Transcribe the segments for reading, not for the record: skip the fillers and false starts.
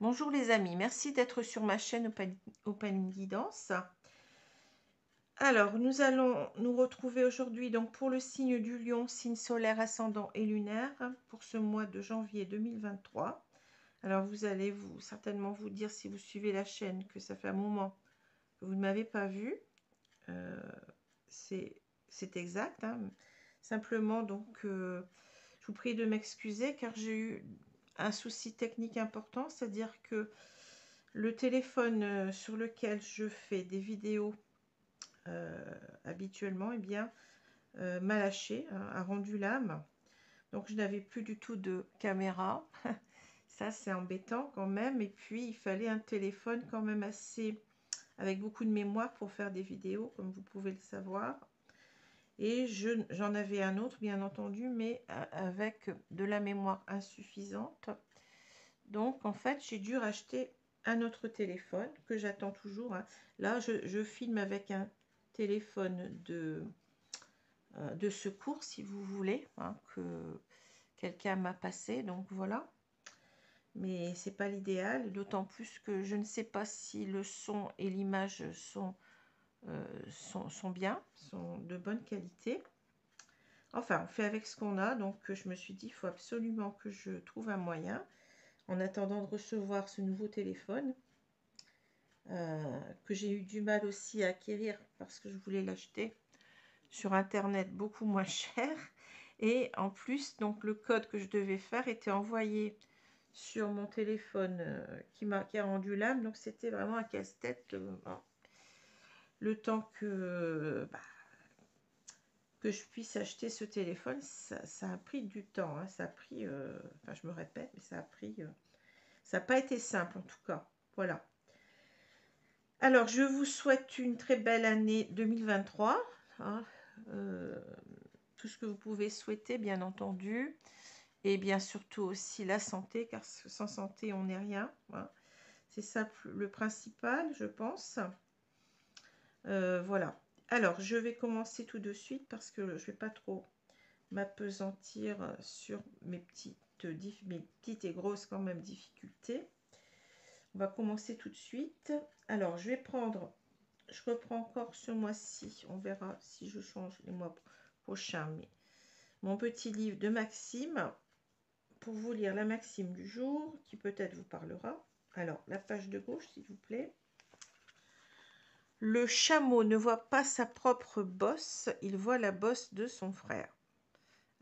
Bonjour les amis, merci d'être sur ma chaîne Open Guidance. Alors, nous allons nous retrouver aujourd'hui donc pour le signe du Lion, signe solaire, ascendant et lunaire, pour ce mois de janvier 2023. Alors, vous allez certainement vous dire, si vous suivez la chaîne, que ça fait un moment que vous ne m'avez pas vu. Euh, c'est exact, hein. Simplement, donc, je vous prie de m'excuser car j'ai eu un souci technique important, c'est-à-dire que le téléphone sur lequel je fais des vidéos habituellement, eh bien, m'a lâché, a rendu l'âme. Donc, je n'avais plus du tout de caméra. Ça, c'est embêtant quand même. Et puis, il fallait un téléphone quand même assez, avec beaucoup de mémoire pour faire des vidéos, comme vous pouvez le savoir. Et j'en avais un autre, bien entendu, mais avec de la mémoire insuffisante. Donc, en fait, j'ai dû racheter un autre téléphone que j'attends toujours, hein. Là, je filme avec un téléphone de secours, si vous voulez, hein, que quelqu'un m'a passé. Donc, voilà. Mais c'est pas l'idéal, d'autant plus que je ne sais pas si le son et l'image sont bien, sont de bonne qualité. Enfin, on fait avec ce qu'on a. Donc, je me suis dit, il faut absolument que je trouve un moyen, en attendant de recevoir ce nouveau téléphone, que j'ai eu du mal aussi à acquérir parce que je voulais l'acheter sur internet beaucoup moins cher. Et en plus, donc le code que je devais faire était envoyé sur mon téléphone qui a rendu l'âme. Donc c'était vraiment un casse-tête. Le temps que je puisse acheter ce téléphone, ça a pris du temps, hein. Ça a pris, enfin je me répète, mais ça a pris, ça n'a pas été simple en tout cas. Voilà. Alors, je vous souhaite une très belle année 2023, hein, tout ce que vous pouvez souhaiter, bien entendu, et bien surtout aussi la santé, car sans santé, on n'est rien, hein. C'est ça le principal, je pense. Voilà. Alors, je vais commencer tout de suite parce que je ne vais pas trop m'appesantir sur mes petites et grosses quand même difficultés. On va commencer tout de suite. Alors, je reprends encore ce mois-ci. On verra si je change les mois prochains. Mais mon petit livre de Maxime, pour vous lire la Maxime du jour, qui peut-être vous parlera. Alors, la page de gauche, s'il vous plaît. Le chameau ne voit pas sa propre bosse, il voit la bosse de son frère.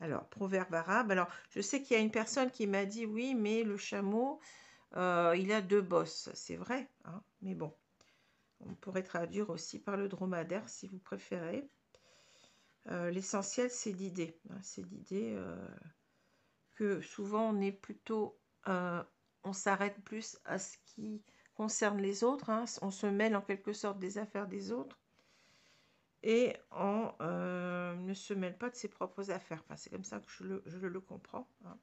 Alors, proverbe arabe. Alors, je sais qu'il y a une personne qui m'a dit, oui, mais le chameau, il a deux bosses. C'est vrai, hein, mais bon. On pourrait traduire aussi par le dromadaire, si vous préférez. L'essentiel, c'est l'idée. Hein, c'est l'idée que souvent, on s'arrête plus à ce qui concerne les autres. Hein, on se mêle en quelque sorte des affaires des autres. Et on ne se mêle pas de ses propres affaires. Enfin, c'est comme ça que je le comprends. Hein.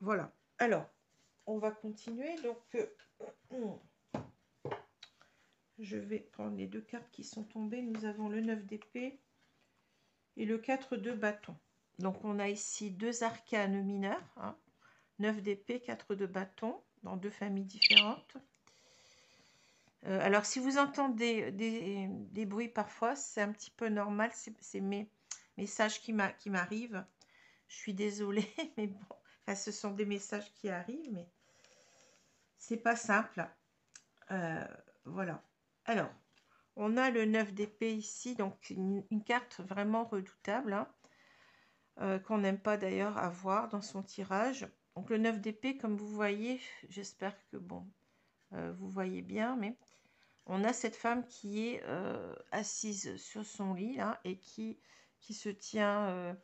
Voilà. Alors, on va continuer. Donc, je vais prendre les deux cartes qui sont tombées. Nous avons le 9 d'épée et le 4 de bâton. Donc, on a ici deux arcanes mineurs. Hein, 9 d'épée, 4 de bâton, dans deux familles différentes. Alors, si vous entendez des bruits parfois, c'est un petit peu normal. C'est mes messages qui m'arrivent. Je suis désolée, mais bon, enfin, ce sont des messages qui arrivent, mais c'est pas simple. Voilà. Alors, on a le 9 d'épée ici, donc une carte vraiment redoutable, hein, qu'on n'aime pas d'ailleurs avoir dans son tirage. Donc le 9 d'épée, comme vous voyez, j'espère que bon, vous voyez bien, mais on a cette femme qui est assise sur son lit là, et qui se tient.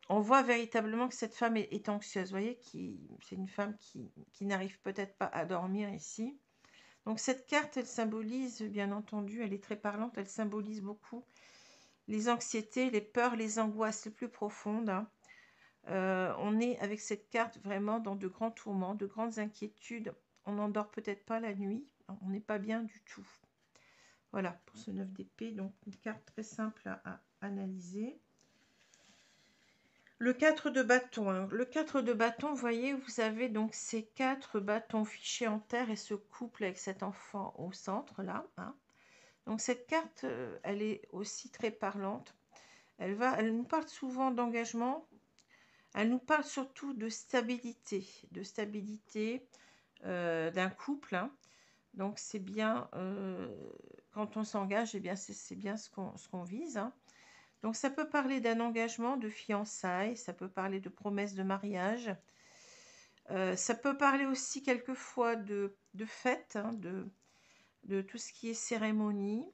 On voit véritablement que cette femme est anxieuse. Vous voyez, c'est une femme qui n'arrive peut-être pas à dormir ici. Donc cette carte, elle symbolise, bien entendu, elle est très parlante, elle symbolise beaucoup les anxiétés, les peurs, les angoisses les plus profondes. Hein. On est avec cette carte vraiment dans de grands tourments, de grandes inquiétudes. On n'endort peut-être pas la nuit, on n'est pas bien du tout. Voilà, pour ce 9 d'épée, donc une carte très simple à analyser. Le 4 de bâton, hein. Le 4 de bâton, vous voyez, vous avez donc ces 4 bâtons fichés en terre et ce couple avec cet enfant au centre, là, hein. Donc cette carte, elle est aussi très parlante. Elle nous parle souvent d'engagement. Elle nous parle surtout de stabilité d'un couple, hein. Donc c'est bien, quand on s'engage, eh bien c'est bien ce qu'on vise, hein. Donc ça peut parler d'un engagement, de fiançailles, ça peut parler de promesses de mariage, ça peut parler aussi quelquefois de fêtes, hein, de tout ce qui est cérémonie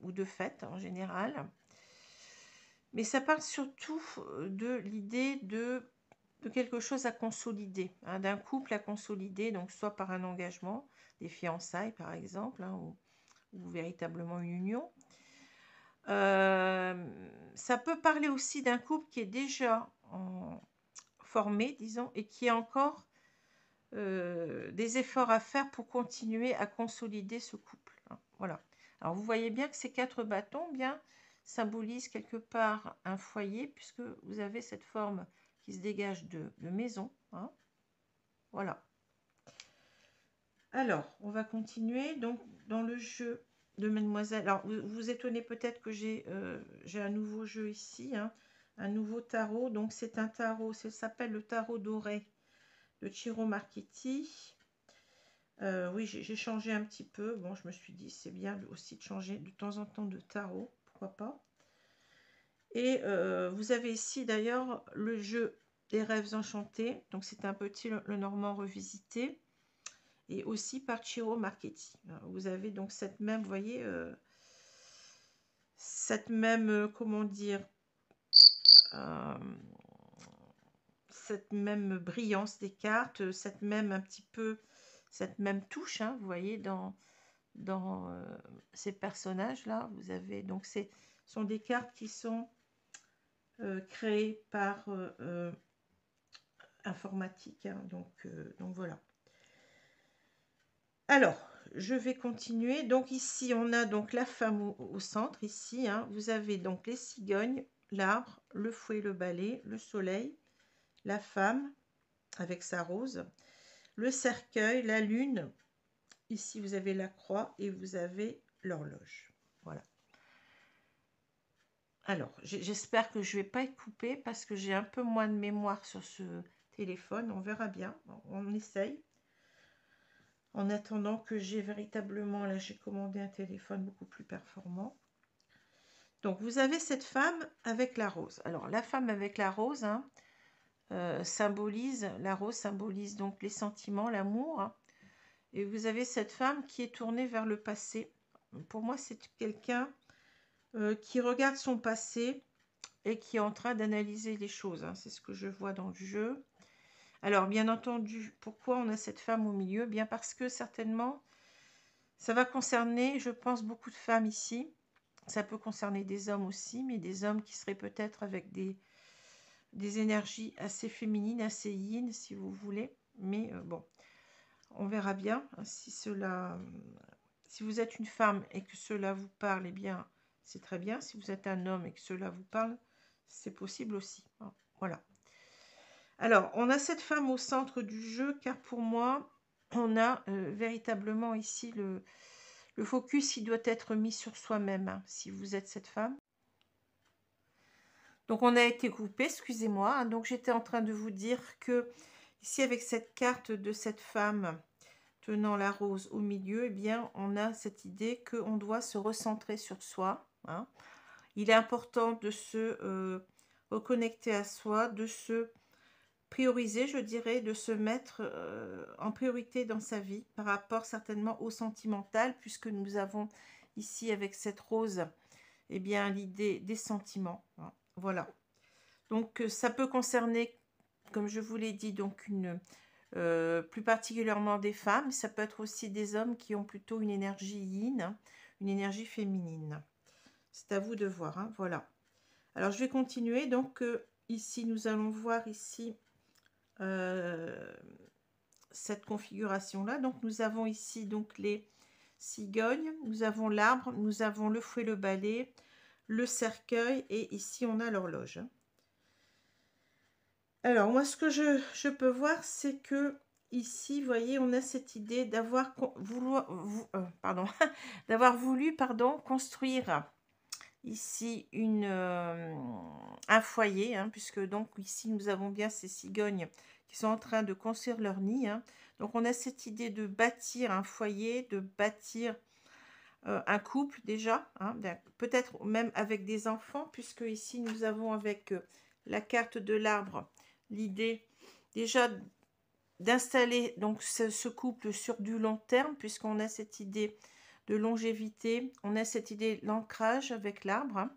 ou de fêtes en général. Mais ça parle surtout de l'idée de quelque chose à consolider, hein, d'un couple à consolider, donc soit par un engagement, des fiançailles par exemple, hein, ou véritablement une union. Ça peut parler aussi d'un couple qui est déjà formé, disons, et qui a encore des efforts à faire pour continuer à consolider ce couple, hein. Voilà. Alors vous voyez bien que ces 4 bâtons bien symbolisent quelque part un foyer, puisque vous avez cette forme qui se dégage de maison, hein. Voilà. Alors, on va continuer donc dans le jeu de Mademoiselle. Alors, vous vous étonnez peut-être que j'ai un nouveau jeu ici, hein, un nouveau tarot. Donc, c'est un tarot, ça s'appelle le tarot doré de Ciro Marchetti. Oui, j'ai changé un petit peu. Bon, je me suis dit, c'est bien aussi de changer de temps en temps de tarot, pourquoi pas. Et vous avez ici d'ailleurs le jeu des rêves enchantés. Donc, c'est un petit le Normand revisité. Et aussi par Ciro Marchetti. Vous avez donc cette même, vous voyez, cette même, comment dire, euh, cette même brillance des cartes, cette même un petit peu, cette même touche, hein, vous voyez, dans ces personnages-là. Vous avez, donc, ce sont des cartes qui sont créées par informatique, hein, donc voilà. Alors, je vais continuer. Donc ici, on a donc la femme au centre. Ici, hein, vous avez donc les cigognes, l'arbre, le fouet, le balai, le soleil, la femme avec sa rose, le cercueil, la lune. Ici, vous avez la croix et vous avez l'horloge. Voilà. Alors, j'espère que je ne vais pas être coupée parce que j'ai un peu moins de mémoire sur ce téléphone. On verra bien. On essaye. En attendant que j'ai véritablement, là j'ai commandé un téléphone beaucoup plus performant. Donc vous avez cette femme avec la rose. Alors la femme avec la rose, hein, la rose symbolise donc les sentiments, l'amour, hein. Et vous avez cette femme qui est tournée vers le passé. Pour moi c'est quelqu'un qui regarde son passé et qui est en train d'analyser les choses, hein. C'est ce que je vois dans le jeu. Alors, bien entendu, pourquoi on a cette femme au milieu? Bien parce que certainement, ça va concerner, je pense, beaucoup de femmes ici. Ça peut concerner des hommes aussi, mais des hommes qui seraient peut-être avec des énergies assez féminines, assez yin, si vous voulez. Mais bon, on verra bien si vous êtes une femme et que cela vous parle, eh bien, c'est très bien. Si vous êtes un homme et que cela vous parle, c'est possible aussi, hein. Voilà. Alors, on a cette femme au centre du jeu, car pour moi, on a véritablement ici le focus qui doit être mis sur soi-même, hein, si vous êtes cette femme. Donc, on a été coupé, excusez-moi, hein. Donc, j'étais en train de vous dire que ici, avec cette carte de cette femme tenant la rose au milieu, eh bien, on a cette idée qu'on doit se recentrer sur soi, hein. Il est important de se reconnecter à soi, de se prioriser, je dirais, de se mettre en priorité dans sa vie par rapport certainement au sentimental, puisque nous avons ici avec cette rose, eh bien, l'idée des sentiments, hein. Voilà. Donc, ça peut concerner, comme je vous l'ai dit, donc plus particulièrement des femmes. Ça peut être aussi des hommes qui ont plutôt une énergie yin, hein, une énergie féminine. C'est à vous de voir, hein, voilà. Alors, je vais continuer. Donc, ici, nous allons voir ici cette configuration là. Donc nous avons ici donc les cigognes, nous avons l'arbre, nous avons le fouet, le balai, le cercueil et ici on a l'horloge. Alors, moi, ce que je peux voir, c'est que ici, vous voyez, on a cette idée d'avoir pardon, d'avoir voulu, pardon, construire ici un foyer, hein, puisque donc ici, nous avons bien ces cigognes qui sont en train de construire leur nid, hein. Donc, on a cette idée de bâtir un foyer, de bâtir un couple déjà, hein, peut-être même avec des enfants, puisque ici, nous avons avec la carte de l'arbre l'idée déjà d'installer donc ce couple sur du long terme, puisqu'on a cette idée de longévité, on a cette idée d'ancrage avec l'arbre, hein,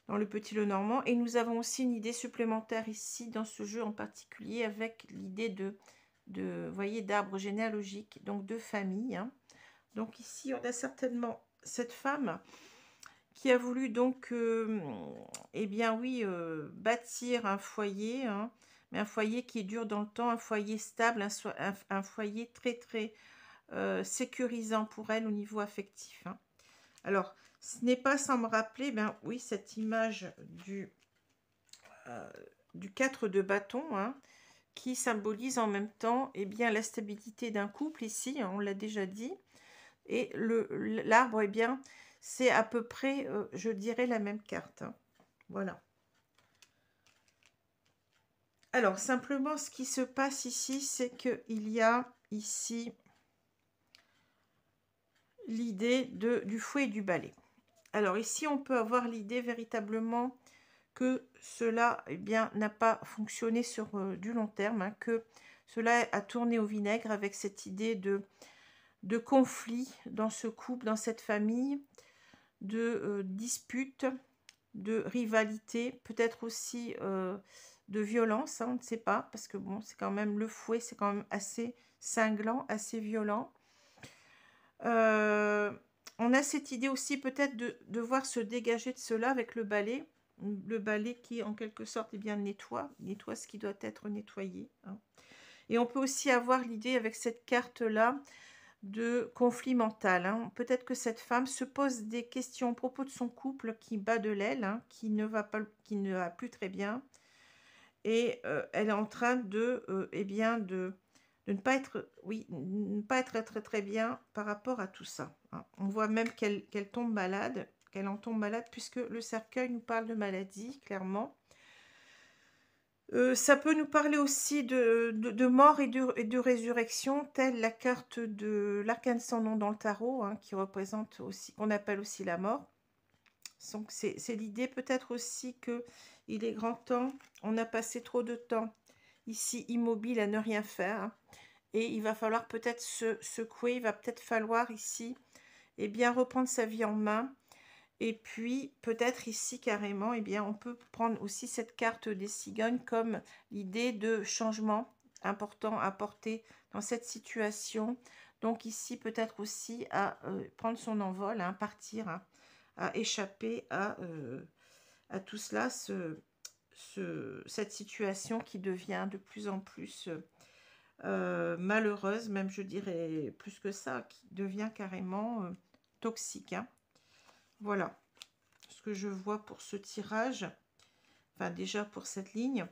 dans le petit Lenormand, et nous avons aussi une idée supplémentaire ici dans ce jeu en particulier avec l'idée vous voyez, d'arbre généalogique, donc de famille, hein. Donc ici, on a certainement cette femme qui a voulu donc, eh bien oui, bâtir un foyer, hein, mais un foyer qui dure dans le temps, un foyer stable, un foyer très très sécurisant pour elle au niveau affectif, hein. Alors, ce n'est pas sans me rappeler, ben oui, cette image du 4 de bâton, hein, qui symbolise en même temps, eh bien, la stabilité d'un couple ici, hein, on l'a déjà dit, et l'arbre, eh bien, c'est à peu près, je dirais, la même carte, hein. Voilà. Alors, simplement, ce qui se passe ici, c'est qu'il y a ici l'idée du fouet et du balai. Alors, ici, on peut avoir l'idée véritablement que cela, eh bien, n'a pas fonctionné sur du long terme, hein, que cela a tourné au vinaigre avec cette idée de conflit dans ce couple, dans cette famille, de disputes, de rivalité, peut-être aussi de violence, hein, on ne sait pas, parce que bon, c'est quand même le fouet, c'est quand même assez cinglant, assez violent. On a cette idée aussi peut-être de devoir se dégager de cela avec le balai qui en quelque sorte eh bien, nettoie ce qui doit être nettoyé, hein. Et on peut aussi avoir l'idée avec cette carte-là de conflit mental, hein. Peut-être que cette femme se pose des questions à propos de son couple qui bat de l'aile, hein, qui ne va plus très bien, et elle est en train eh bien, de ne pas être, oui, ne pas être très très bien par rapport à tout ça, hein. On voit même qu'elle tombe malade, qu'elle en tombe malade, puisque le cercueil nous parle de maladie, clairement. Ça peut nous parler aussi de mort et de résurrection, telle la carte de l'arcane sans nom dans le tarot, hein, qui représente aussi, qu'on appelle aussi la mort. Donc c'est l'idée peut-être aussi que il est grand temps, on a passé trop de temps ici immobile à ne rien faire, hein, et il va falloir peut-être se secouer, il va peut-être falloir ici eh bien, reprendre sa vie en main. Et puis, peut-être ici, carrément, eh bien, on peut prendre aussi cette carte des cigognes comme l'idée de changement important à apporter dans cette situation. Donc ici, peut-être aussi à prendre son envol, hein, partir, hein, à échapper à tout cela, cette situation qui devient de plus en plus malheureuse, même je dirais plus que ça, qui devient carrément toxique, hein. Voilà ce que je vois pour ce tirage, enfin déjà pour cette ligne.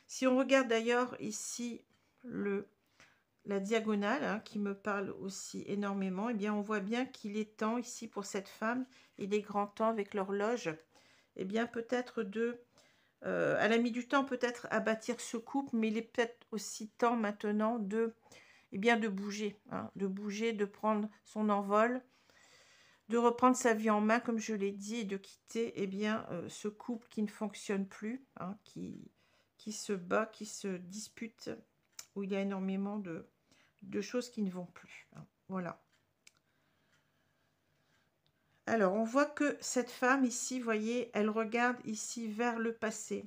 Si on regarde d'ailleurs ici la diagonale, hein, qui me parle aussi énormément, eh bien on voit bien qu'il est temps ici pour cette femme, il est grand temps avec l'horloge, eh bien peut-être elle a mis du temps peut-être à bâtir ce couple, mais il est peut-être aussi temps maintenant eh bien de bouger, hein, de prendre son envol, de reprendre sa vie en main, comme je l'ai dit, et de quitter eh bien, ce couple qui ne fonctionne plus, hein, qui se bat, qui se dispute, où il y a énormément de choses qui ne vont plus, hein. Voilà. Alors, on voit que cette femme ici, vous voyez, elle regarde ici vers le passé.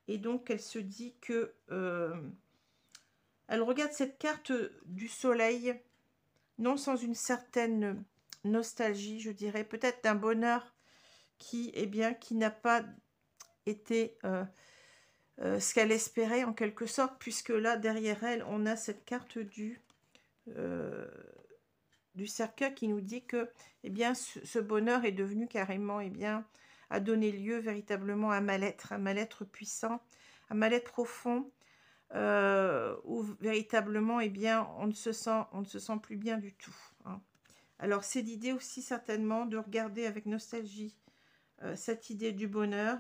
Et donc, elle se dit que... elle regarde cette carte du soleil, non sans une certaine nostalgie, je dirais, peut-être d'un bonheur qui, eh bien, qui n'a pas été ce qu'elle espérait en quelque sorte, puisque là, derrière elle, on a cette carte du cercueil qui nous dit que eh bien, ce bonheur est devenu carrément, eh bien, a donné lieu véritablement à un mal-être puissant, un mal-être profond, où véritablement, eh bien, on ne se sent plus bien du tout, hein. Alors, c'est l'idée aussi certainement de regarder avec nostalgie cette idée du bonheur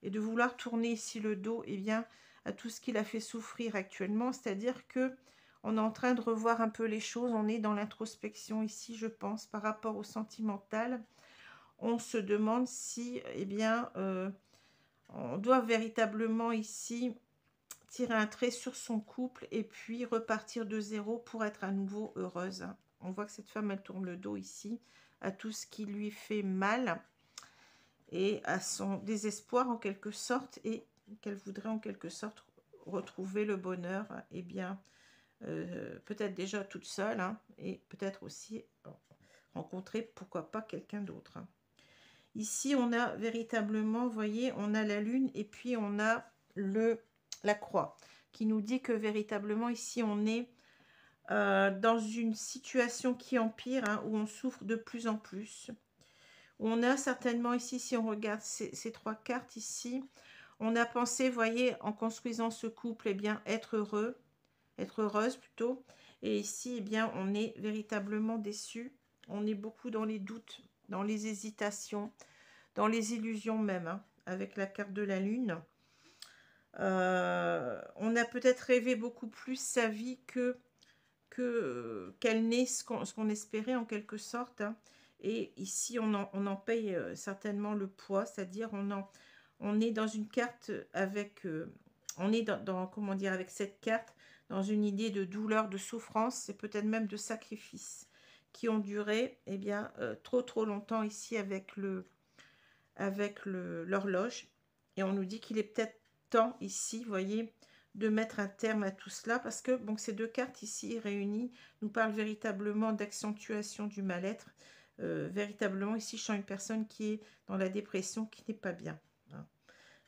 et de vouloir tourner ici le dos, eh bien, à tout ce qu'il a fait souffrir actuellement. C'est-à-dire que on est en train de revoir un peu les choses. On est dans l'introspection ici, je pense, par rapport au sentimental. On se demande si, eh bien, on doit véritablement ici tirer un trait sur son couple et puis repartir de zéro pour être à nouveau heureuse. On voit que cette femme, elle tourne le dos ici à tout ce qui lui fait mal et à son désespoir en quelque sorte, et qu'elle voudrait en quelque sorte retrouver le bonheur, et bien peut-être déjà toute seule, hein, et peut-être aussi rencontrer pourquoi pas quelqu'un d'autre, hein. Ici on a véritablement, vous voyez, on a la lune et puis on a la croix qui nous dit que véritablement ici on est dans une situation qui empire, hein, où on souffre de plus en plus. On a certainement ici, si on regarde ces trois cartes ici, on a pensé, voyez, en construisant ce couple, eh bien, être heureux, être heureuse plutôt. Et ici, eh bien, on est véritablement déçu. On est beaucoup dans les doutes, dans les hésitations, dans les illusions même, hein, avec la carte de la lune. On a peut-être rêvé beaucoup plus sa vie qu'elle n'est ce qu'on espérait en quelque sorte, hein. Et ici, on en paye certainement le poids, c'est-à-dire on est dans une carte avec, on est comment dire, avec cette carte, dans une idée de douleur, de souffrance, et peut-être même de sacrifice, qui ont duré, eh bien, trop longtemps ici avec l'horloge. Et on nous dit qu'il est peut-être temps ici, vous voyez, de mettre un terme à tout cela, parce que bon, ces deux cartes ici réunies nous parlent véritablement d'accentuation du mal-être. Véritablement ici, je sens une personne qui est dans la dépression, qui n'est pas bien, hein.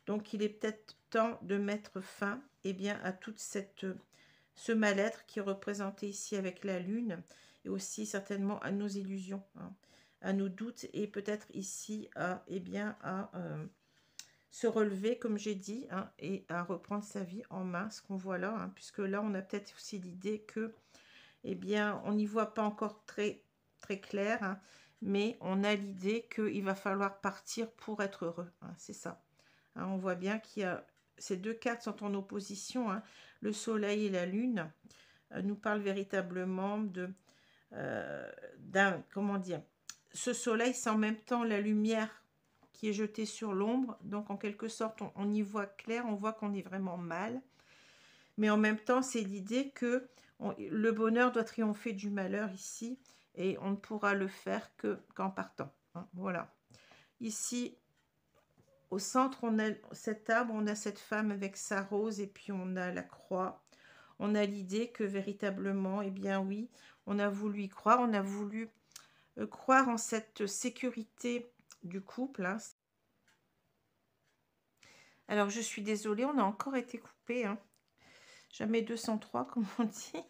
Donc il est peut-être temps de mettre fin, eh bien, à toute ce mal-être qui est représenté ici avec la lune, et aussi certainement à nos illusions, hein, à nos doutes, et peut-être ici à, eh bien, à se relever, comme j'ai dit, hein, et à reprendre sa vie en main, ce qu'on voit là, hein, puisque là, on a peut-être aussi l'idée que, eh bien, on n'y voit pas encore très clair, hein, mais on a l'idée qu'il va falloir partir pour être heureux, hein, c'est ça, hein. On voit bien qu'il y a ces deux cartes sont en opposition, hein, le soleil et la lune nous parlent véritablement d'un, comment dire, ce soleil, c'est en même temps la lumière qui est jetée sur l'ombre, donc en quelque sorte on y voit clair, on voit qu'on est vraiment mal, mais en même temps c'est l'idée que le bonheur doit triompher du malheur ici, et on ne pourra le faire qu'en partant, hein, voilà. Ici au centre, on a cet arbre, on a cette femme avec sa rose, et puis on a la croix. On a l'idée que véritablement, eh bien oui, on a voulu y croire, on a voulu croire en cette sécurité du couple, hein. Alors, je suis désolée, on a encore été coupé, hein. Jamais 203, comme on dit.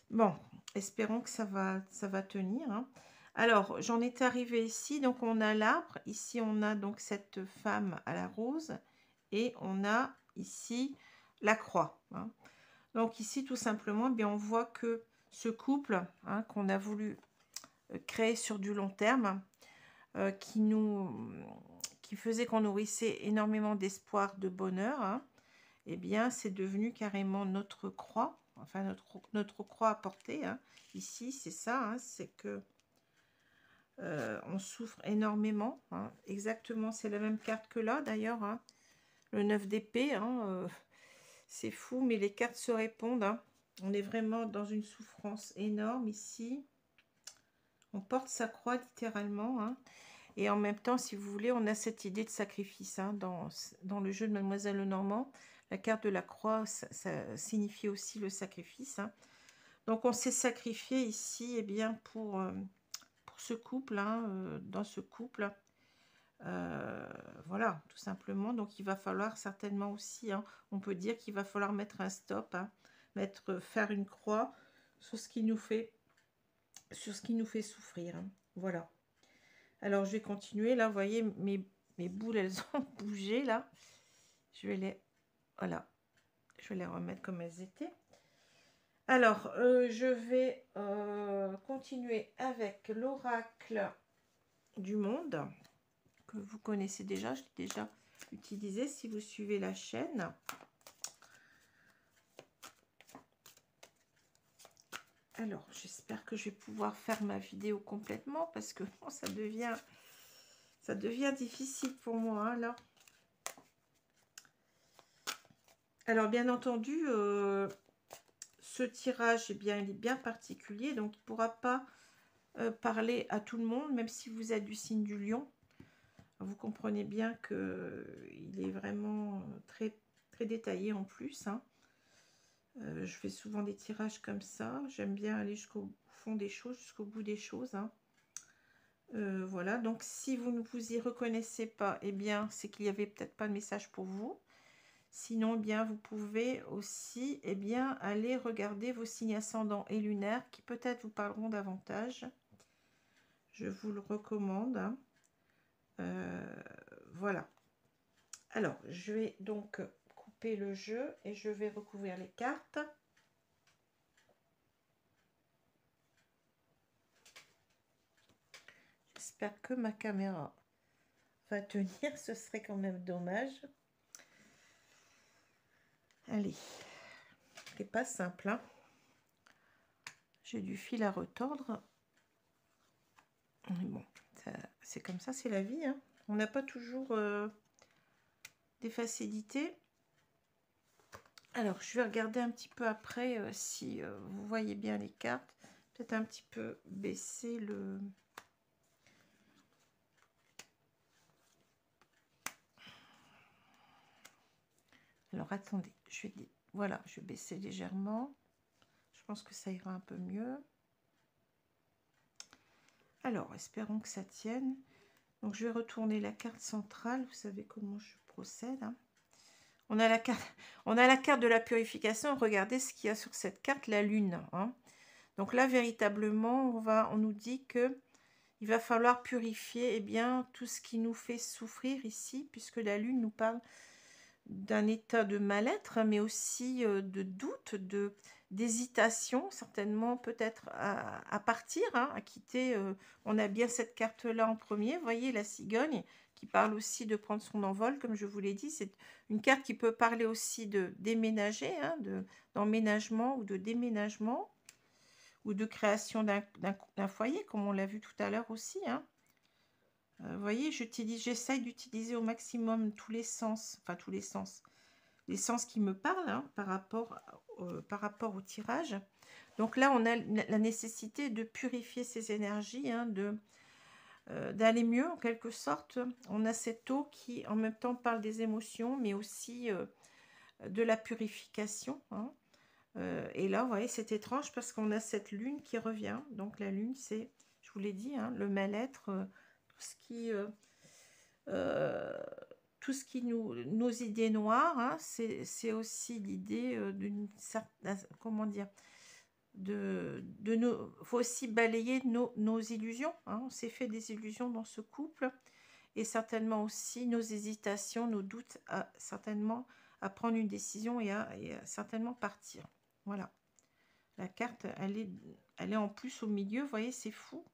Bon, espérons que ça va tenir, hein. Alors, j'en étais arrivée ici, donc on a l'arbre. Ici, on a donc cette femme à la rose. Et on a ici la croix, hein. Donc ici, tout simplement, bien, on voit que ce couple, hein, qu'on a voulu créer sur du long terme, qui faisait qu'on nourrissait énormément d'espoir, de bonheur, hein, eh bien, c'est devenu carrément notre croix, enfin notre croix à porter, hein. Ici, c'est ça, hein, c'est que on souffre énormément, hein. Exactement, c'est la même carte que là, d'ailleurs, hein, le 9 d'épée, hein, c'est fou, mais les cartes se répondent, hein. On est vraiment dans une souffrance énorme ici. On porte sa croix littéralement, hein. Et en même temps, si vous voulez, on a cette idée de sacrifice, hein, dans le jeu de Mademoiselle Lenormand. La carte de la croix, ça signifie aussi le sacrifice, hein. Donc on s'est sacrifié ici, eh bien, pour ce couple, hein, dans ce couple. Voilà, tout simplement. Donc il va falloir certainement aussi, hein, on peut dire qu'il va falloir mettre un stop, hein, faire une croix sur ce qui nous fait, souffrir, hein. Voilà. Alors je vais continuer. Là, vous voyez, mes boules, elles ont bougé là. Je vais les Voilà, je vais les remettre comme elles étaient. Alors, je vais continuer avec l'oracle du monde, que vous connaissez déjà, je l'ai déjà utilisé si vous suivez la chaîne. Alors, j'espère que je vais pouvoir faire ma vidéo complètement, parce que bon, ça devient difficile pour moi, hein, là. Alors, bien entendu, ce tirage, eh bien, il est bien particulier, donc il ne pourra pas parler à tout le monde, même si vous êtes du signe du lion. Vous comprenez bien qu'il est vraiment très, très détaillé en plus, hein. Je fais souvent des tirages comme ça. J'aime bien aller jusqu'au fond des choses, jusqu'au bout des choses, hein. Voilà, donc si vous ne vous y reconnaissez pas, eh bien, c'est qu'il n'y avait peut-être pas de message pour vous. Sinon, eh bien, vous pouvez aussi, eh bien, aller regarder vos signes ascendants et lunaires qui peut-être vous parleront davantage. Je vous le recommande, hein. Voilà. Alors, je vais donc couper le jeu et je vais recouvrir les cartes. J'espère que ma caméra va tenir, ce serait quand même dommage. Allez, c'est pas simple, hein. J'ai du fil à retordre. Mais bon, c'est comme ça, c'est la vie, hein. On n'a pas toujours des facilités. Alors, je vais regarder un petit peu après si vous voyez bien les cartes. Peut-être un petit peu baisser le... Alors, attendez, voilà, je vais baisser légèrement. Je pense que ça ira un peu mieux. Alors, espérons que ça tienne. Donc, je vais retourner la carte centrale. Vous savez comment je procède, hein. On a la carte de la purification. Regardez ce qu'il y a sur cette carte, la lune, hein. Donc là, véritablement, on nous dit que il va falloir purifier, eh bien, tout ce qui nous fait souffrir ici, puisque la lune nous parle d'un état de mal-être, mais aussi de doute, d'hésitation, certainement peut-être à partir, hein, à quitter. On a bien cette carte-là en premier, vous voyez, la cigogne, qui parle aussi de prendre son envol, comme je vous l'ai dit. C'est une carte qui peut parler aussi de déménager, hein, d'emménagement ou de déménagement, ou de création d'un foyer, comme on l'a vu tout à l'heure aussi, hein. Vous voyez, j'essaye d'utiliser au maximum tous les sens, enfin tous les sens qui me parlent, hein, par rapport au tirage. Donc là, on a la nécessité de purifier ces énergies, hein, d'aller mieux en quelque sorte. On a cette eau qui en même temps parle des émotions, mais aussi de la purification, hein. Et là, vous voyez, c'est étrange parce qu'on a cette lune qui revient. Donc la lune, c'est, je vous l'ai dit, hein, le mal-être, tout ce qui... tout ce qui nos idées noires, hein, c'est aussi l'idée d'une certaine, comment dire, faut aussi balayer nos illusions, hein. On s'est fait des illusions dans ce couple, et certainement aussi nos hésitations, nos doutes, certainement à prendre une décision et à certainement partir. Voilà. La carte, elle est en plus au milieu, vous voyez, c'est fou.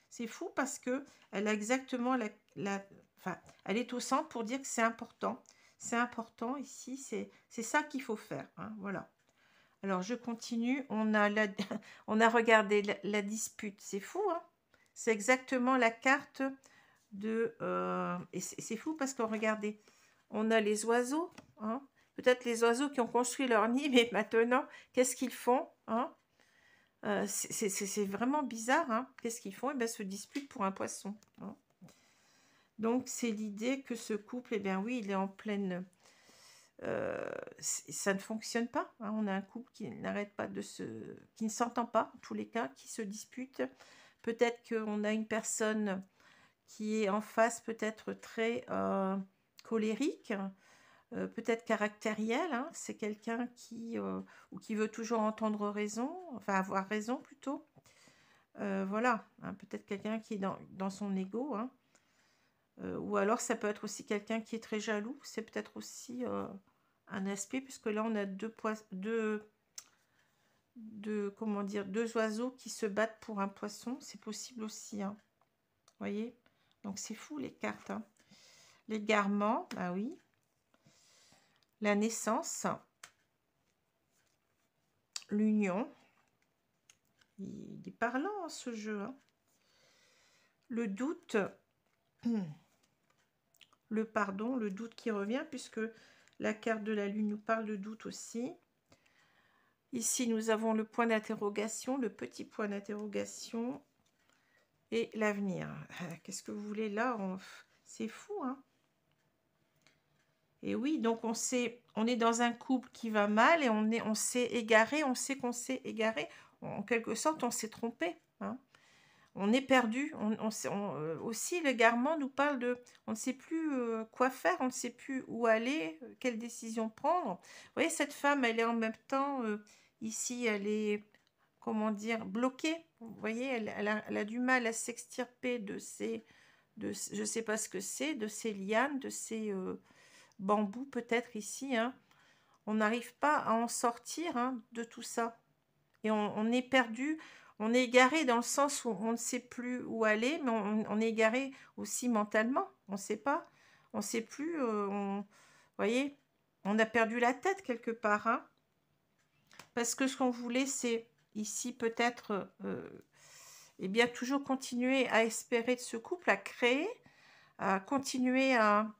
C'est fou parce que elle a exactement enfin, elle est au centre pour dire que c'est important. C'est important ici, c'est ça qu'il faut faire, hein, voilà. Alors, je continue. On a regardé la dispute. C'est fou, hein. C'est exactement la carte de... et c'est fou parce que, regardez, on a les oiseaux, hein. Peut-être les oiseaux qui ont construit leur nid, mais maintenant, qu'est-ce qu'ils font, hein? C'est vraiment bizarre, hein. Qu'est-ce qu'ils font? Eh bien, se disputent pour un poisson, hein. Donc, c'est l'idée que ce couple, eh bien oui, il est en pleine... ça ne fonctionne pas, hein. On a un couple qui n'arrête pas qui ne s'entend pas, en tous les cas, qui se dispute. Peut-être qu'on a une personne qui est en face, peut-être très colérique, peut-être caractériel, hein. C'est quelqu'un ou qui veut toujours entendre raison, enfin avoir raison plutôt. Voilà, hein, peut-être quelqu'un qui est dans son ego, hein. Ou alors ça peut être aussi quelqu'un qui est très jaloux. C'est peut-être aussi un aspect, puisque là, on a comment dire, deux oiseaux qui se battent pour un poisson. C'est possible aussi, hein. Vous voyez? Donc, c'est fou, les cartes, hein. L'égarement, bah oui. La naissance. L'union. Il est parlant, hein, ce jeu, hein. Le doute. Le pardon, le doute qui revient, puisque la carte de la lune nous parle de doute aussi. Ici, nous avons le point d'interrogation, le petit point d'interrogation et l'avenir. Qu'est-ce que vous voulez là? C'est fou, hein? Et oui, donc on est dans un couple qui va mal et on s'est égaré, on sait qu'on s'est égaré. En quelque sorte, on s'est trompé, hein? On est perdu. Aussi, l'égarement nous parle de... On ne sait plus quoi faire, on ne sait plus où aller, quelle décision prendre. Vous voyez, cette femme, elle est en même temps... ici, elle est, comment dire, bloquée. Vous voyez, elle a du mal à s'extirper de ces... je ne sais pas ce que c'est, de ces lianes, de ces bambous peut-être ici, hein. On n'arrive pas à en sortir, hein, de tout ça. Et on est perdu, on est égaré dans le sens où on ne sait plus où aller, mais on est égaré aussi mentalement. On ne sait pas, on ne sait plus. Vous voyez, on a perdu la tête quelque part, hein, parce que ce qu'on voulait, c'est ici peut-être, eh bien, toujours continuer à espérer de ce couple, à créer, à continuer à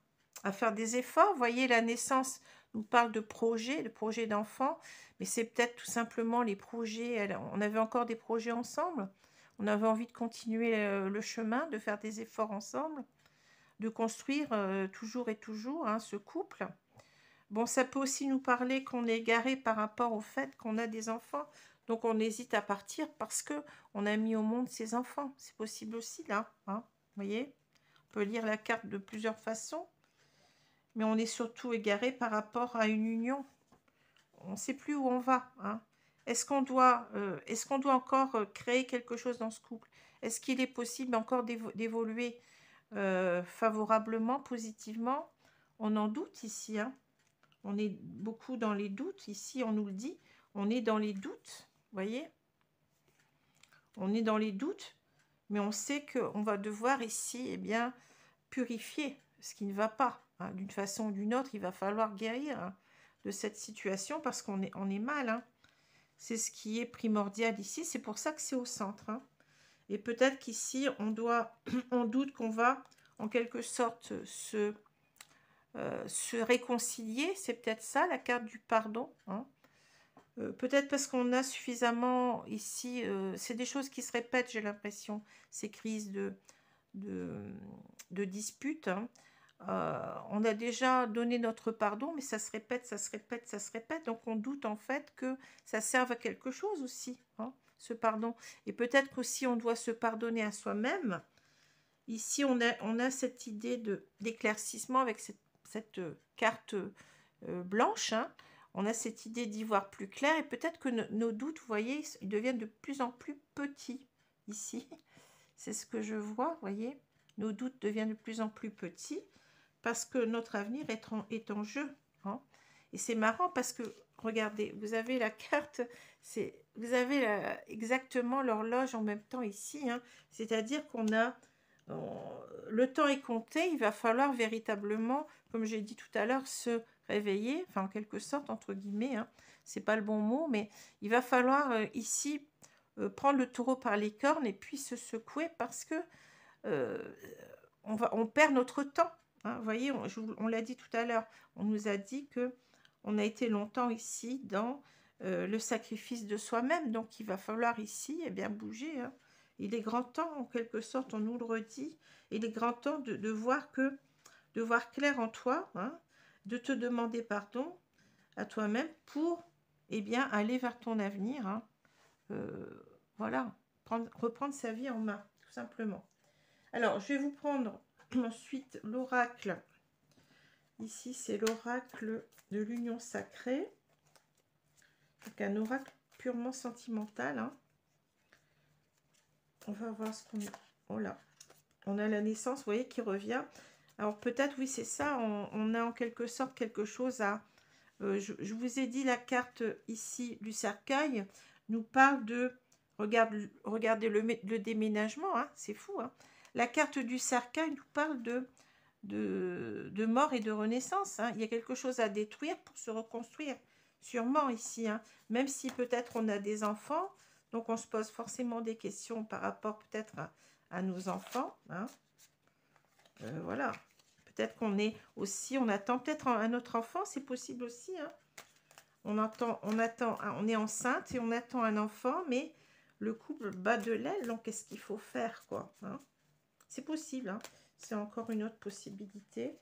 faire des efforts. Vous voyez, la naissance nous parle de projets d'enfants, mais c'est peut-être tout simplement les projets. On avait encore des projets ensemble. On avait envie de continuer le chemin, de faire des efforts ensemble, de construire toujours et toujours, hein, ce couple. Bon, ça peut aussi nous parler qu'on est égaré par rapport au fait qu'on a des enfants. Donc on hésite à partir parce que on a mis au monde ses enfants. C'est possible aussi là, hein, vous voyez? On peut lire la carte de plusieurs façons, mais on est surtout égaré par rapport à une union. On ne sait plus où on va, hein. Est-ce qu'on doit encore créer quelque chose dans ce couple? Est-ce qu'il est possible encore d'évoluer favorablement, positivement? On en doute ici, hein. On est beaucoup dans les doutes. Ici, on nous le dit. On est dans les doutes, vous voyez? On est dans les doutes, mais on sait qu'on va devoir ici, eh bien, purifier ce qui ne va pas, hein. D'une façon ou d'une autre, il va falloir guérir, hein, de cette situation parce qu'on est mal, hein. C'est ce qui est primordial ici. C'est pour ça que c'est au centre, hein. Et peut-être qu'ici, on doute qu'on va, en quelque sorte, se réconcilier. C'est peut-être ça, la carte du pardon, hein. Peut-être parce qu'on a suffisamment ici... c'est des choses qui se répètent, j'ai l'impression, ces crises de, de disputes, hein. On a déjà donné notre pardon, mais ça se répète, ça se répète, ça se répète. Donc on doute en fait que ça serve à quelque chose aussi, hein, ce pardon. Et peut-être qu'aussi on doit se pardonner à soi-même. Ici, on a cette idée d'éclaircissement avec cette carte blanche, hein. On a cette idée d'y voir plus clair et peut-être que nos doutes, vous voyez, ils deviennent de plus en plus petits ici. C'est ce que je vois, vous voyez. Nos doutes deviennent de plus en plus petits parce que notre avenir est en jeu, hein. Et c'est marrant parce que, regardez, vous avez la carte, vous avez exactement l'horloge en même temps ici, hein. C'est-à-dire qu'on a... le temps est compté, il va falloir véritablement, comme j'ai dit tout à l'heure, se réveiller, enfin en quelque sorte, entre guillemets, hein. C'est pas le bon mot, mais il va falloir ici prendre le taureau par les cornes et puis se secouer parce que euh, on perd notre temps, hein. Vous voyez, on l'a dit tout à l'heure, on nous a dit que on a été longtemps ici dans le sacrifice de soi-même, donc il va falloir ici, eh bien, bouger, hein. Il est grand temps, en quelque sorte, on nous le redit, il est grand temps de voir clair en toi, hein, de te demander pardon à toi-même pour, eh bien, aller vers ton avenir, hein. Voilà, reprendre sa vie en main, tout simplement. Alors, je vais vous prendre ensuite l'oracle. Ici, c'est l'oracle de l'union sacrée. Donc, un oracle purement sentimental, hein. On va voir ce qu'on a. Oh là, on a la naissance, vous voyez, qui revient. Alors, peut-être, oui, c'est ça, on a en quelque sorte quelque chose Je vous ai dit, la carte ici du cercueil nous parle de, regardez le déménagement, hein, c'est fou, hein. La carte du cercueil nous parle de mort et de renaissance, hein. Il y a quelque chose à détruire pour se reconstruire, sûrement ici, hein. Même si peut-être on a des enfants, donc on se pose forcément des questions par rapport peut-être à nos enfants, hein. Voilà. Peut-être qu'on est aussi, on attend peut-être un autre enfant, c'est possible aussi, hein. On est enceinte et on attend un enfant, mais le couple bat de l'aile, donc qu'est-ce qu'il faut faire, quoi, hein? C'est possible, hein. C'est encore une autre possibilité.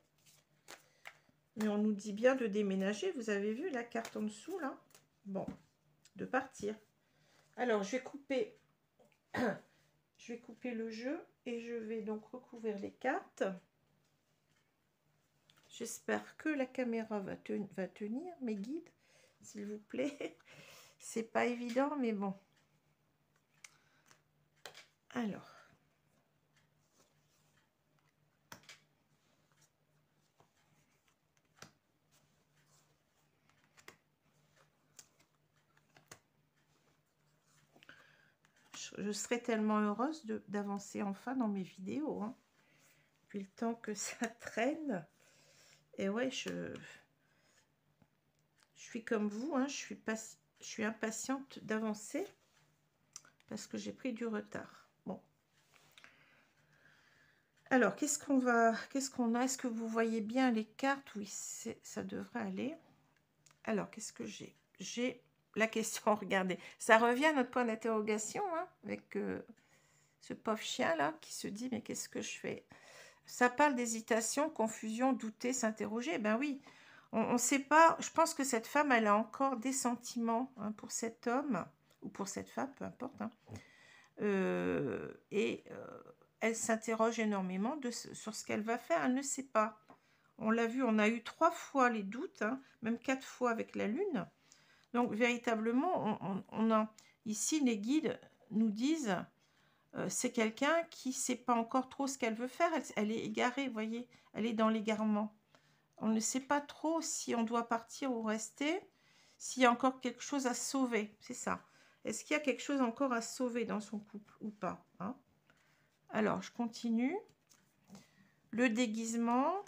Mais on nous dit bien de déménager. Vous avez vu la carte en dessous, là? Bon, de partir. Alors, je vais couper le jeu et je vais donc recouvrir les cartes. J'espère que la caméra va tenir, mes guides, s'il vous plaît. C'est pas évident, mais bon. Alors. Je serais tellement heureuse d'avancer enfin dans mes vidéos, hein. Depuis le temps que ça traîne. Et ouais, je suis comme vous, hein, je suis impatiente d'avancer parce que j'ai pris du retard. Bon. Alors, qu'est-ce qu'on a? Est-ce que vous voyez bien les cartes? Oui, ça devrait aller. Alors, qu'est-ce que j'ai? J'ai la question, regardez. Ça revient à notre point d'interrogation, hein, avec ce pauvre chien-là qui se dit, mais qu'est-ce que je fais? Ça parle d'hésitation, confusion, douter, s'interroger. Ben oui, on ne sait pas. Je pense que cette femme, elle a encore des sentiments, hein, pour cet homme, ou pour cette femme, peu importe, hein. Elle s'interroge énormément sur ce qu'elle va faire. Elle ne sait pas. On l'a vu, on a eu 3 fois les doutes, hein, même 4 fois avec la lune. Donc, véritablement, on a ici, les guides nous disent... c'est quelqu'un qui ne sait pas encore trop ce qu'elle veut faire. Elle est égarée, vous voyez. Elle est dans l'égarement. On ne sait pas trop si on doit partir ou rester, s'il y a encore quelque chose à sauver. C'est ça. Est-ce qu'il y a quelque chose encore à sauver dans son couple ou pas, hein? Alors, je continue. Le déguisement.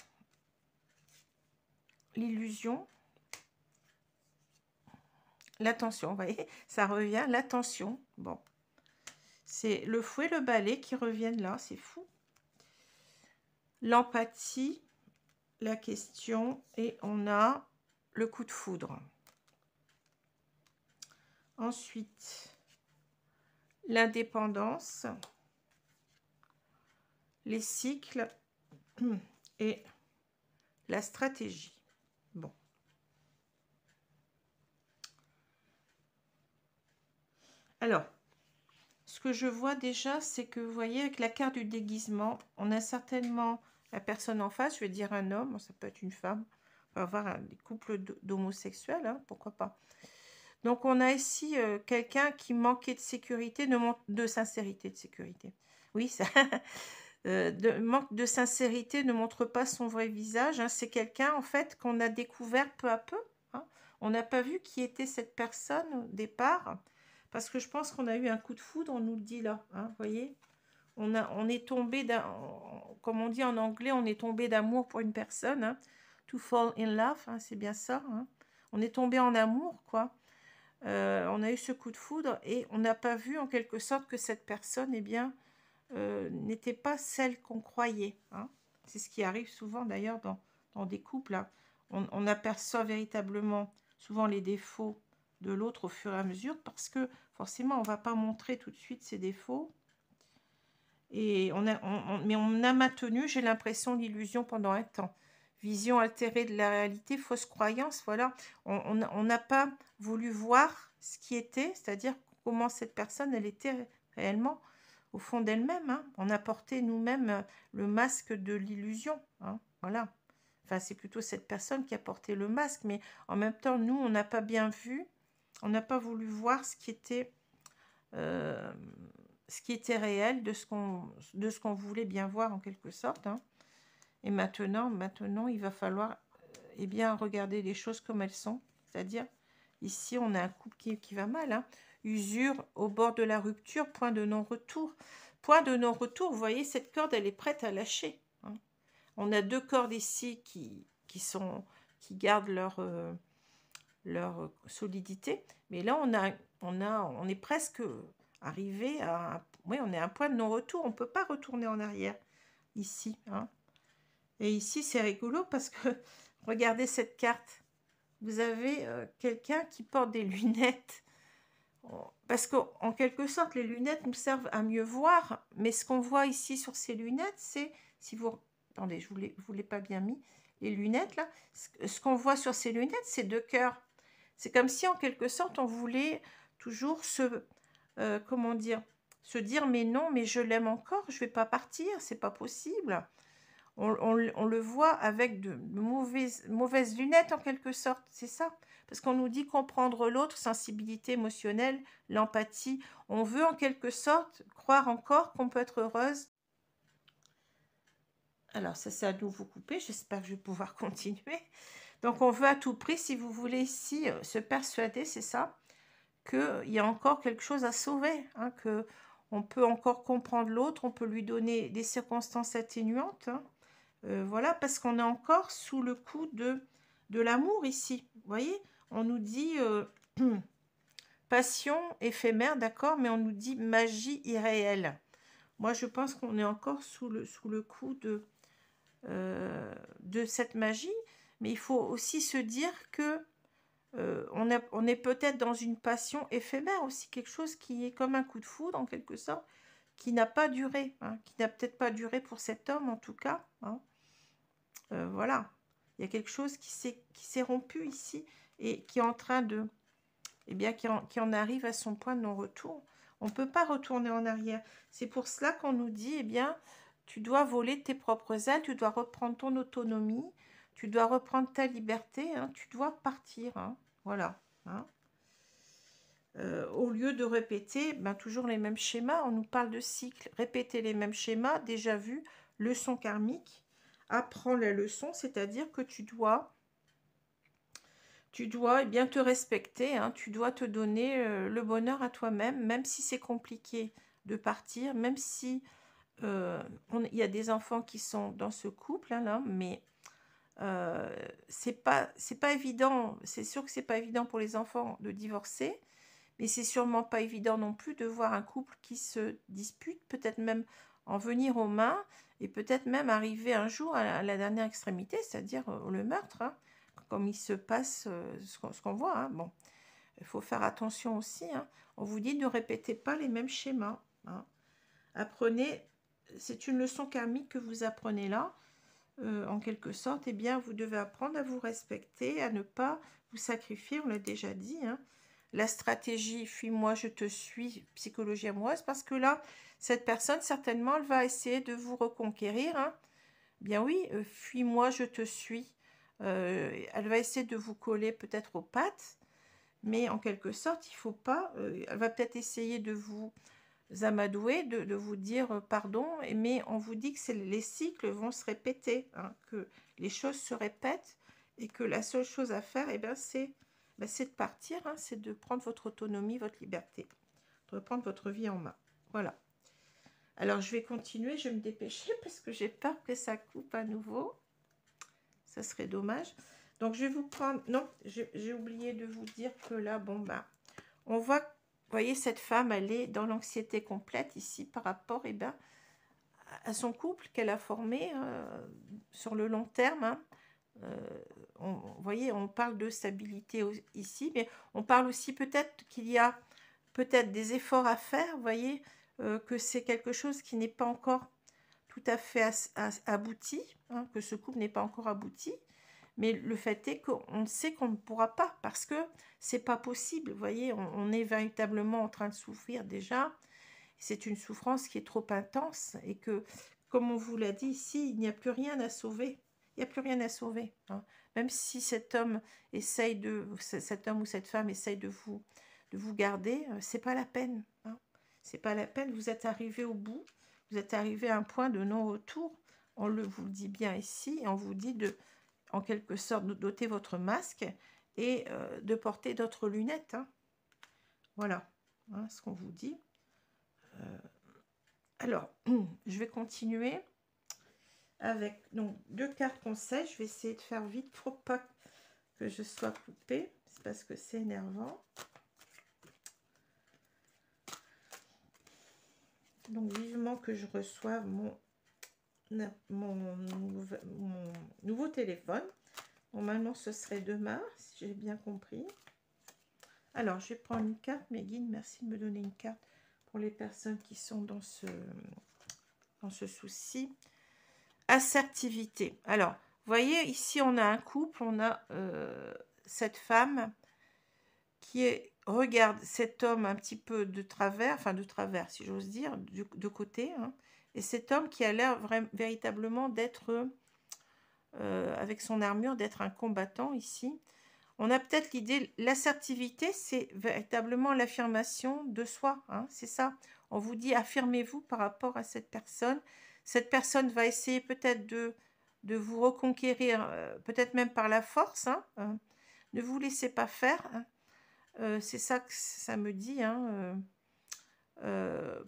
L'illusion. L'attention, vous voyez. Ça revient, l'attention. Bon. C'est le fouet, le balai qui reviennent là. C'est fou. L'empathie. La question et on a le coup de foudre. Ensuite, l'indépendance, les cycles et la stratégie. Bon. Alors, ce que je vois déjà, c'est que vous voyez, avec la carte du déguisement, on a certainement la personne en face, je vais dire un homme, ça peut être une femme, on va avoir des couples d'homosexuels, hein, pourquoi pas. Donc, on a ici quelqu'un qui manquait de sécurité, de sincérité, de sécurité. Oui, ça... manque de sincérité, ne montre pas son vrai visage, hein. C'est quelqu'un, en fait, qu'on a découvert peu à peu, hein. On n'a pas vu qui était cette personne au départ, parce que je pense qu'on a eu un coup de foudre, on nous le dit là, hein, vous voyez. On est tombé, comme on dit en anglais, on est tombé d'amour pour une personne, hein. To fall in love, hein, c'est bien ça, hein. On est tombé en amour, quoi. On a eu ce coup de foudre et on n'a pas vu en quelque sorte que cette personne, eh bien, n'était pas celle qu'on croyait, hein. C'est ce qui arrive souvent d'ailleurs dans des couples, hein. On aperçoit véritablement souvent les défauts de l'autre au fur et à mesure parce que forcément on ne va pas montrer tout de suite ses défauts. Et mais on a maintenu, j'ai l'impression, l'illusion pendant un temps. Vision altérée de la réalité, fausse croyance, voilà. On n'a pas voulu voir ce qui était, c'est-à-dire comment cette personne, elle était réellement au fond d'elle-même, hein. On a porté nous-mêmes le masque de l'illusion, hein, voilà. Enfin, c'est plutôt cette personne qui a porté le masque, mais en même temps, nous, on n'a pas bien vu, on n'a pas voulu voir ce qui était réel, de ce qu'on voulait bien voir en quelque sorte, hein. Et maintenant, il va falloir eh bien, regardez les choses comme elles sont. C'est-à-dire, ici, on a un couple qui va mal. Hein. Usure au bord de la rupture, point de non-retour. Point de non-retour, vous voyez, cette corde, elle est prête à lâcher. Hein. On a 2 cordes ici qui gardent leur solidité. Mais là, on est presque arrivé à... Oui, on est à un point de non-retour. On ne peut pas retourner en arrière ici. Hein. Et ici, c'est rigolo parce que, regardez cette carte. Vous avez quelqu'un qui porte des lunettes. Parce qu'en quelque sorte, les lunettes nous servent à mieux voir. Mais ce qu'on voit ici sur ces lunettes, c'est... Si vous... Attendez, je ne vous l'ai pas bien mis. Les lunettes, là. Ce qu'on voit sur ces lunettes, c'est 2 cœurs. C'est comme si, en quelque sorte, on voulait toujours comment dire, se dire, mais non, mais je l'aime encore, je ne vais pas partir, c'est pas possible. On le voit avec de mauvaises lunettes, en quelque sorte, c'est ça. Parce qu'on nous dit comprendre l'autre, sensibilité émotionnelle, l'empathie. On veut, en quelque sorte, croire encore qu'on peut être heureuse. Alors, ça, c'est à nouveau coupé. J'espère que je vais pouvoir continuer. Donc, on veut à tout prix, si vous voulez ici, se persuader, c'est ça, qu'il y a encore quelque chose à sauver, hein, qu'on peut encore comprendre l'autre, on peut lui donner des circonstances atténuantes. Hein. Voilà, parce qu'on est encore sous le coup de l'amour ici. Vous voyez, on nous dit passion éphémère, d'accord, mais on nous dit magie irréelle. Moi, je pense qu'on est encore sous le coup de cette magie, mais il faut aussi se dire que on est peut-être dans une passion éphémère aussi, quelque chose qui est comme un coup de foudre en quelque sorte, qui n'a pas duré, hein, qui n'a peut-être pas duré pour cet homme en tout cas. Hein. Voilà, il y a quelque chose qui s'est rompu ici et qui est en train de, eh bien, qui en arrive à son point de non-retour. On ne peut pas retourner en arrière. C'est pour cela qu'on nous dit, eh bien, tu dois voler tes propres ailes, tu dois reprendre ton autonomie, tu dois reprendre ta liberté, hein, tu dois partir. Hein, voilà. Hein. Au lieu de répéter ben, toujours les mêmes schémas, on nous parle de cycle. Répéter les mêmes schémas, déjà vu, leçon karmique. Apprends la leçon, c'est-à-dire que tu dois eh bien, te respecter, hein, tu dois te donner le bonheur à toi-même, même si c'est compliqué de partir, même si il y a des enfants qui sont dans ce couple, hein, là, mais c'est pas évident, c'est sûr que c'est pas évident pour les enfants de divorcer, mais c'est sûrement pas évident non plus de voir un couple qui se dispute, peut-être même en venir aux mains, et peut-être même arriver un jour à la dernière extrémité, c'est-à-dire le meurtre, hein, comme il se passe ce qu'on voit. Hein. Bon, il faut faire attention aussi. Hein. On vous dit ne répétez pas les mêmes schémas. Hein. Apprenez, c'est une leçon karmique que vous apprenez là, en quelque sorte. Eh bien, vous devez apprendre à vous respecter, à ne pas vous sacrifier, on l'a déjà dit. Hein. La stratégie fuis-moi, je te suis, psychologie amoureuse, parce que là, cette personne, certainement, elle va essayer de vous reconquérir. Hein. Bien oui, fuis-moi, je te suis. Elle va essayer de vous coller peut-être aux pattes, mais en quelque sorte, il ne faut pas... elle va peut-être essayer de vous amadouer, de vous dire pardon, mais on vous dit que les cycles vont se répéter, hein, que les choses se répètent, et que la seule chose à faire, eh ben, c'est de partir, hein, c'est de prendre votre autonomie, votre liberté, de reprendre votre vie en main. Voilà. Alors, je vais continuer, je vais me dépêcher parce que j'ai peur que ça coupe à nouveau. Ça serait dommage. Donc, je vais vous prendre... Non, j'ai oublié de vous dire que là, bon, bah, on voit, vous voyez, cette femme, elle est dans l'anxiété complète ici par rapport, eh ben, à son couple qu'elle a formé sur le long terme. Hein. Vous voyez, on parle de stabilité ici, mais on parle aussi peut-être qu'il y a peut-être des efforts à faire, vous voyez, que c'est quelque chose qui n'est pas encore tout à fait abouti, hein, que ce couple n'est pas encore abouti, mais le fait est qu'on sait qu'on ne pourra pas, parce que c'est pas possible, vous voyez, on est véritablement en train de souffrir déjà, c'est une souffrance qui est trop intense, et que, comme on vous l'a dit ici, il n'y a plus rien à sauver, il n'y a plus rien à sauver, hein. Même si cet homme ou cette femme essaye de vous garder, c'est pas la peine, hein. C'est pas la peine, vous êtes arrivé au bout, vous êtes arrivé à un point de non-retour, vous le dit bien ici, et on vous dit en quelque sorte d'ôter votre masque et de porter d'autres lunettes. Hein. Voilà hein, ce qu'on vous dit. Alors, je vais continuer avec donc 2 cartes conseils. Je vais essayer de faire vite. Il ne faut pas que je sois coupée. C'est parce que c'est énervant. Donc, vivement que je reçoive mon nouveau téléphone. Normalement, ce serait demain, si j'ai bien compris. Alors, je vais prendre une carte. Mes guides, merci de me donner une carte pour les personnes qui sont dans ce souci. Assertivité. Alors, vous voyez, ici, on a un couple. On a cette femme qui regarde cet homme un petit peu de travers, enfin de travers, si j'ose dire, de côté. Hein, et cet homme qui a l'air véritablement d'être, avec son armure, d'être un combattant ici. On a peut-être l'idée, l'assertivité, c'est véritablement l'affirmation de soi, hein, c'est ça. On vous dit, affirmez-vous par rapport à cette personne. Cette personne va essayer peut-être de vous reconquérir, peut-être même par la force. Hein, ne vous laissez pas faire. Hein. C'est ça que ça me dit. Hein,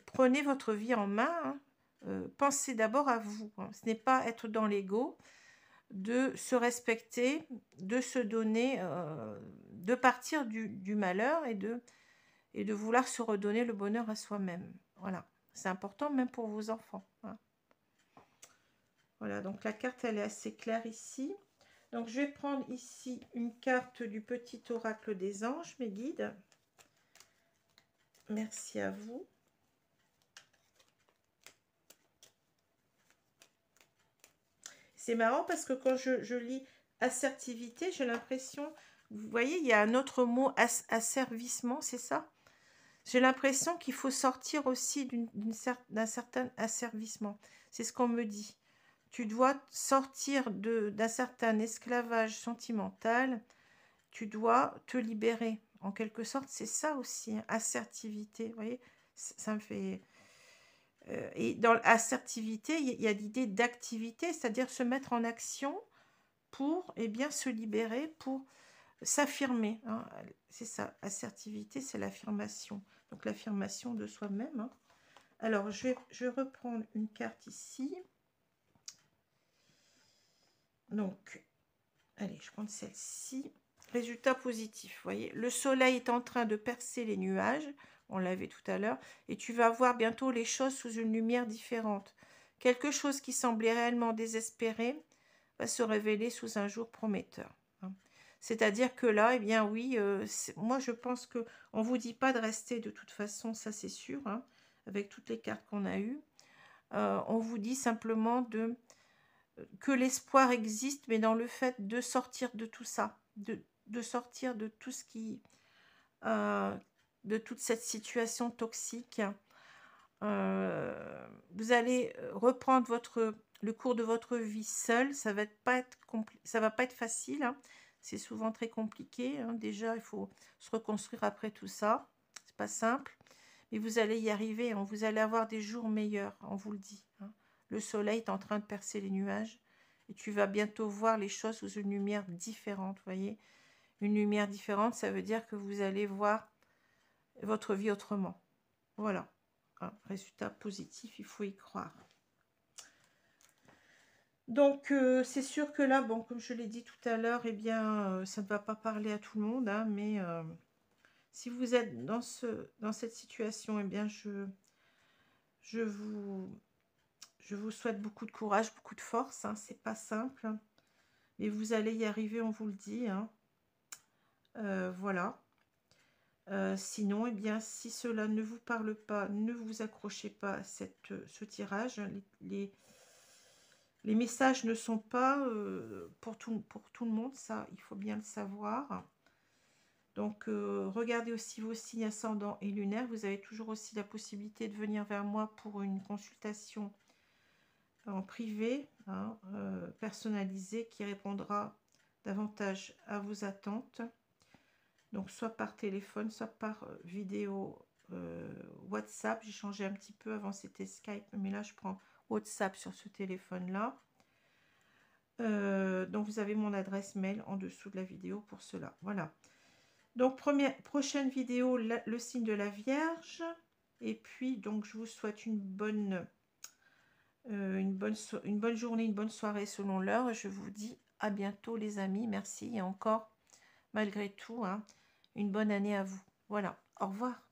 prenez votre vie en main. Hein, pensez d'abord à vous. Hein. Ce n'est pas être dans l'ego, de se respecter, de se donner, de partir du malheur et de vouloir se redonner le bonheur à soi-même. Voilà, c'est important même pour vos enfants. Hein. Voilà, donc la carte, elle est assez claire ici. Donc, je vais prendre ici une carte du petit oracle des anges, mes guides. Merci à vous. C'est marrant parce que quand je lis assertivité, j'ai l'impression, vous voyez, il y a un autre mot, asservissement, c'est ça? J'ai l'impression qu'il faut sortir aussi d'un certain asservissement. C'est ce qu'on me dit. Tu dois sortir d'un certain esclavage sentimental. Tu dois te libérer. En quelque sorte, c'est ça aussi, hein, assertivité. Vous voyez, ça me fait... et dans l'assertivité, il y a l'idée d'activité, c'est-à-dire se mettre en action pour bien, se libérer, pour s'affirmer. Hein. C'est ça, assertivité, c'est l'affirmation. Donc l'affirmation de soi-même. Hein. Alors, je vais reprendre une carte ici. Donc, allez, je prends celle-ci. Résultat positif, vous voyez. Le soleil est en train de percer les nuages. On l'avait tout à l'heure. Et tu vas voir bientôt les choses sous une lumière différente. Quelque chose qui semblait réellement désespéré va se révéler sous un jour prometteur. Hein. C'est-à-dire que là, eh bien oui, moi je pense qu'on ne vous dit pas de rester de toute façon, ça c'est sûr, hein, avec toutes les cartes qu'on a eues. On vous dit simplement que l'espoir existe, mais dans le fait de sortir de tout ça, de sortir de tout ce qui... de toute cette situation toxique. Vous allez reprendre le cours de votre vie seul. Ça va pas être facile. Hein. C'est souvent très compliqué. Hein. Déjà, il faut se reconstruire après tout ça. C'est pas simple. Mais vous allez y arriver. Hein. Vous allez avoir des jours meilleurs, on vous le dit. Hein. Le soleil est en train de percer les nuages. Et tu vas bientôt voir les choses sous une lumière différente. Vous voyez, une lumière différente, ça veut dire que vous allez voir votre vie autrement. Voilà. Un résultat positif, il faut y croire. Donc, c'est sûr que là, bon, comme je l'ai dit tout à l'heure, eh bien, ça ne va pas parler à tout le monde, hein, mais si vous êtes dans cette situation, eh bien, je vous souhaite beaucoup de courage, beaucoup de force. Hein, c'est pas simple, hein, mais vous allez y arriver, on vous le dit. Hein. Voilà. Sinon, eh bien, si cela ne vous parle pas, ne vous accrochez pas à ce tirage. Les messages ne sont pas pour tout le monde, ça, il faut bien le savoir. Donc, regardez aussi vos signes ascendants et lunaires. Vous avez toujours aussi la possibilité de venir vers moi pour une consultation en privé, hein, personnalisée, qui répondra davantage à vos attentes. Donc, soit par téléphone, soit par vidéo WhatsApp. J'ai changé un petit peu, avant c'était Skype, mais là je prends WhatsApp sur ce téléphone-là. Donc, vous avez mon adresse mail en dessous de la vidéo pour cela. Voilà. Donc, prochaine vidéo, le signe de la Vierge. Et puis, donc, je vous souhaite une bonne journée, une bonne soirée selon l'heure. Je vous dis à bientôt, les amis. Merci. Et encore, malgré tout, hein, une bonne année à vous. Voilà. Au revoir.